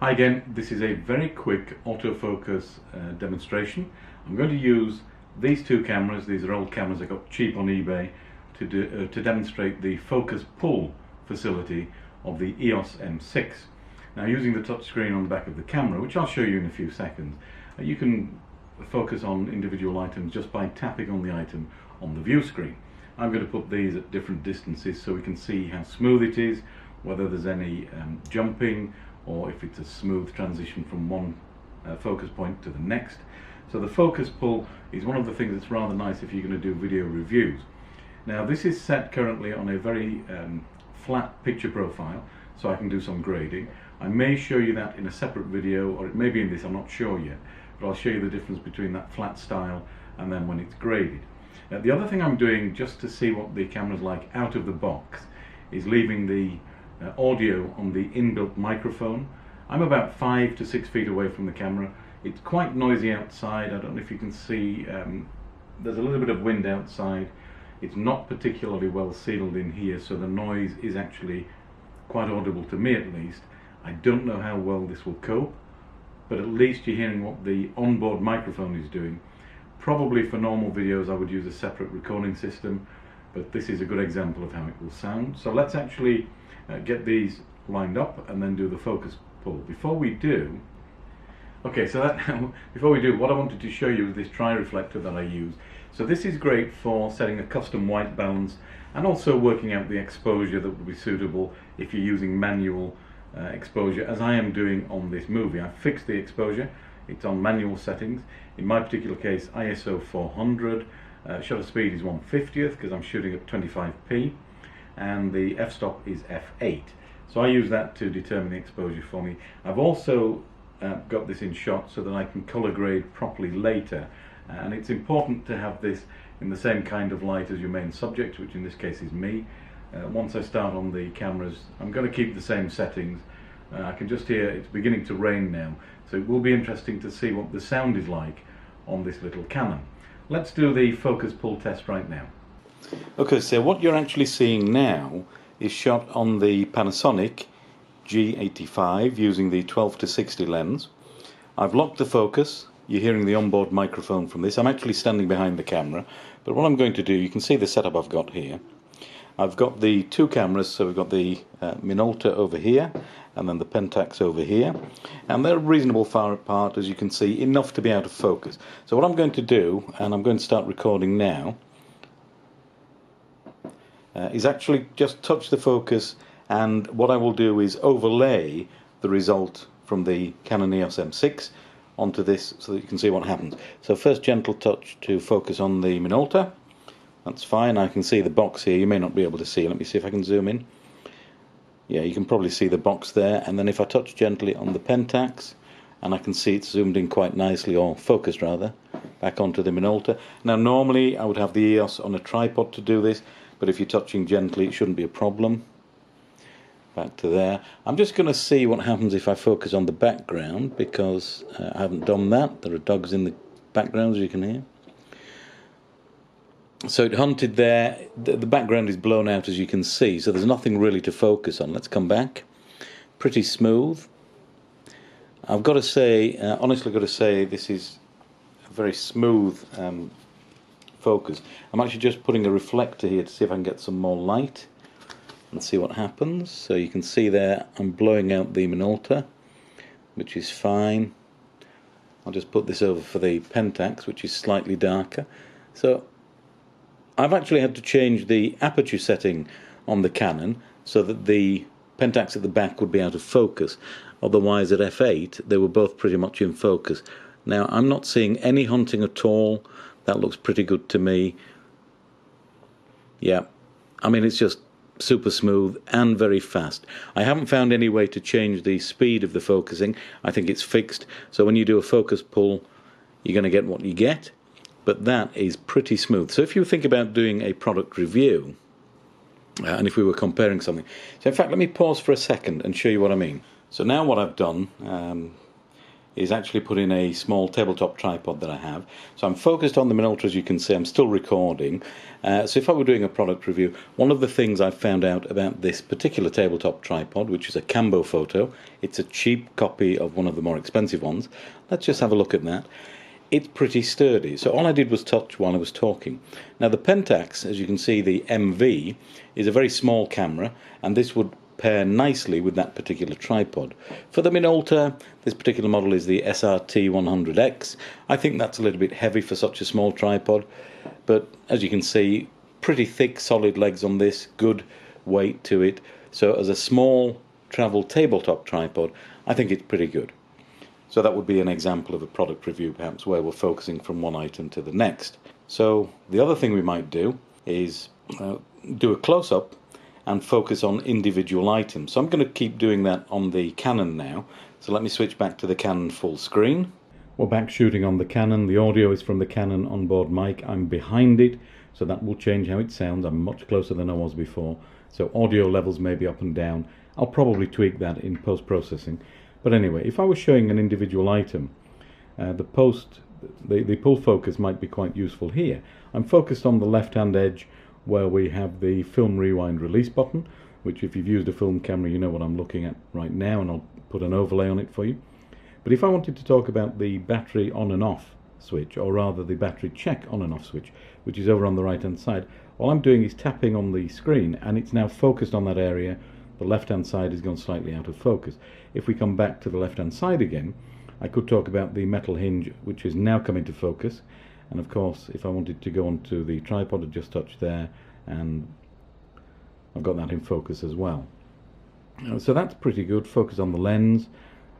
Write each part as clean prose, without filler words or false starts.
Hi again, this is a very quick autofocus demonstration. I'm going to use these two cameras. These are old cameras I got cheap on eBay to demonstrate the focus pull facility of the EOS M6. Now, using the touch screen on the back of the camera, which I'll show you in a few seconds, you can focus on individual items just by tapping on the item on the view screen. I'm going to put these at different distances so we can see how smooth it is, whether there's any jumping, or if it's a smooth transition from one focus point to the next. So the focus pull is one of the things that's rather nice if you're going to do video reviews. Now, this is set currently on a very flat picture profile, so I can do some grading. I may show you that in a separate video, or it may be in this, I'm not sure yet, but I'll show you the difference between that flat style and then when it's graded. The other thing I'm doing, just to see what the camera's like out of the box, is leaving the audio on the inbuilt microphone. I'm about 5 to 6 feet away from the camera. It's quite noisy outside. I don't know if you can see, there's a little bit of wind outside. It's not particularly well sealed in here, so the noise is actually quite audible to me at least. I don't know how well this will cope, but at least you're hearing what the onboard microphone is doing. Probably for normal videos I would use a separate recording system, but this is a good example of how it will sound. So let's actually get these lined up and then do the focus pull. Before we do, what I wanted to show you is this tri-reflector that I use. So this is great for setting a custom white balance and also working out the exposure that would be suitable if you're using manual exposure, as I am doing on this movie. I've fixed the exposure, it's on manual settings. In my particular case, ISO 400, shutter speed is 1/50th because I'm shooting at 25p, and the f-stop is f8. So I use that to determine the exposure for me. I've also got this in shot so that I can color grade properly later, and it's important to have this in the same kind of light as your main subject, which in this case is me. Once I start on the cameras, I'm going to keep the same settings. I can just hear it's beginning to rain now, so it will be interesting to see what the sound is like on this little Canon. Let's do the focus pull test right now. Okay, so what you're actually seeing now is shot on the Panasonic G85 using the 12 to 60 lens. I've locked the focus. You're hearing the onboard microphone from this. I'm actually standing behind the camera, but what I'm going to do, you can see the setup I've got here. I've got the two cameras, so we've got the Minolta over here and then the Pentax over here, and they're reasonable far apart, as you can see, enough to be out of focus. So what I'm going to do, and I'm going to start recording now, is actually just touch the focus, and what I will do is overlay the result from the Canon EOS M6 onto this so that you can see what happens. So first, gentle touch to focus on the Minolta. That's fine. I can see the box here. You may not be able to see. Let me see if I can zoom in. Yeah, you can probably see the box there. And then if I touch gently on the Pentax, and I can see it's zoomed in quite nicely, or focused rather, back onto the Minolta. Now normally I would have the EOS on a tripod to do this, but if you're touching gently it shouldn't be a problem. Back to there. I'm just going to see what happens if I focus on the background, because I haven't done that. There are dogs in the background, as you can hear. So it hunted there. The background is blown out, as you can see, so there's nothing really to focus on. Let's come back. Pretty smooth. I've got to say, honestly got to say, this is a very smooth focus. I'm actually just putting a reflector here to see if I can get some more light and see what happens. So you can see there I'm blowing out the Minolta, which is fine. I'll just put this over for the Pentax, which is slightly darker. So I've actually had to change the aperture setting on the Canon so that the Pentax at the back would be out of focus. Otherwise at f8 they were both pretty much in focus. Now I'm not seeing any hunting at all. That looks pretty good to me. Yeah, I mean, it's just super smooth and very fast. I haven't found any way to change the speed of the focusing. I think it's fixed, so when you do a focus pull you're going to get what you get, but that is pretty smooth. So if you think about doing a product review, and if we were comparing something, so in fact let me pause for a second and show you what I mean. So now what I've done, is actually put in a small tabletop tripod that I have. So I'm focused on the Minolta, as you can see. I'm still recording. So if I were doing a product review, one of the things I've found out about this particular tabletop tripod, which is a Cambo Photo, it's a cheap copy of one of the more expensive ones. Let's just have a look at that. It's pretty sturdy. So all I did was touch while I was talking. Now the Pentax, as you can see, the MV, is a very small camera, and this would pair nicely with that particular tripod. For the Minolta, this particular model is the SRT100X. I think that's a little bit heavy for such a small tripod, but as you can see, pretty thick, solid legs on this, good weight to it. So as a small travel tabletop tripod, I think it's pretty good. So that would be an example of a product review, perhaps, where we're focusing from one item to the next. So the other thing we might do is do a close-up and focus on individual items. So I'm going to keep doing that on the Canon now. So let me switch back to the Canon full screen. We're back shooting on the Canon. The audio is from the Canon onboard mic. I'm behind it, so that will change how it sounds. I'm much closer than I was before. So audio levels may be up and down. I'll probably tweak that in post-processing. But anyway, if I was showing an individual item, the pull focus might be quite useful here. I'm focused on the left-hand edge where we have the film rewind release button, which if you've used a film camera you know what I'm looking at right now, and I'll put an overlay on it for you. But if I wanted to talk about the battery on and off switch, or rather the battery check on and off switch, which is over on the right hand side, all I'm doing is tapping on the screen and it's now focused on that area. The left hand side has gone slightly out of focus. If we come back to the left hand side again, I could talk about the metal hinge, which has now come into focus. And of course, if I wanted to go onto the tripod, I'd just touch there, and I've got that in focus as well. So that's pretty good. Focus on the lens,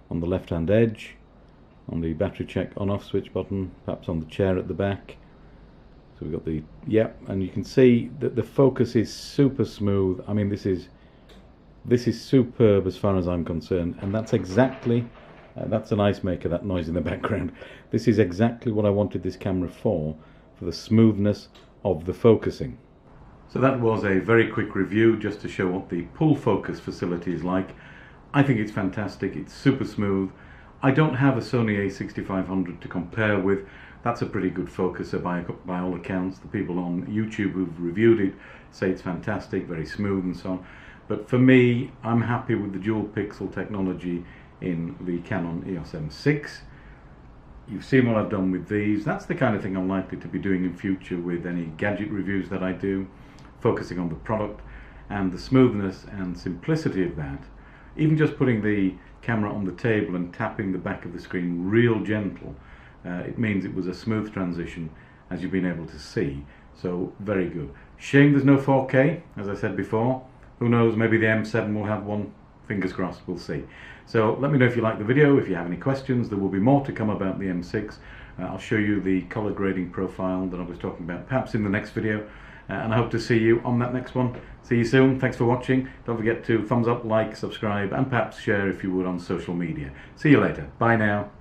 on the left-hand edge, on the battery check on-off switch button, perhaps on the chair at the back. So we've got the, and you can see that the focus is super smooth. I mean, this is superb as far as I'm concerned, and that's exactly that's an ice maker, that noise in the background. This is exactly what I wanted this camera for the smoothness of the focusing. So that was a very quick review just to show what the pull focus facility is like. I think it's fantastic, it's super smooth. I don't have a Sony a6500 to compare with. That's a pretty good focuser by all accounts. The people on YouTube who've reviewed it say it's fantastic, very smooth and so on. But for me, I'm happy with the dual pixel technology in the Canon EOS M6. You've seen what I've done with these. That's the kind of thing I'm likely to be doing in future with any gadget reviews that I do, focusing on the product and the smoothness and simplicity of that. Even just putting the camera on the table and tapping the back of the screen real gentle, it means it was a smooth transition, as you've been able to see. So very good. Shame there's no 4K, as I said before. Who knows, maybe the M7 will have one. Fingers crossed, we'll see. So let me know if you like the video, if you have any questions. There will be more to come about the M6. I'll show you the color grading profile that I was talking about perhaps in the next video, and I hope to see you on that next one. See you soon. Thanks for watching. Don't forget to thumbs up, like, subscribe, and perhaps share if you would on social media. See you later. Bye now.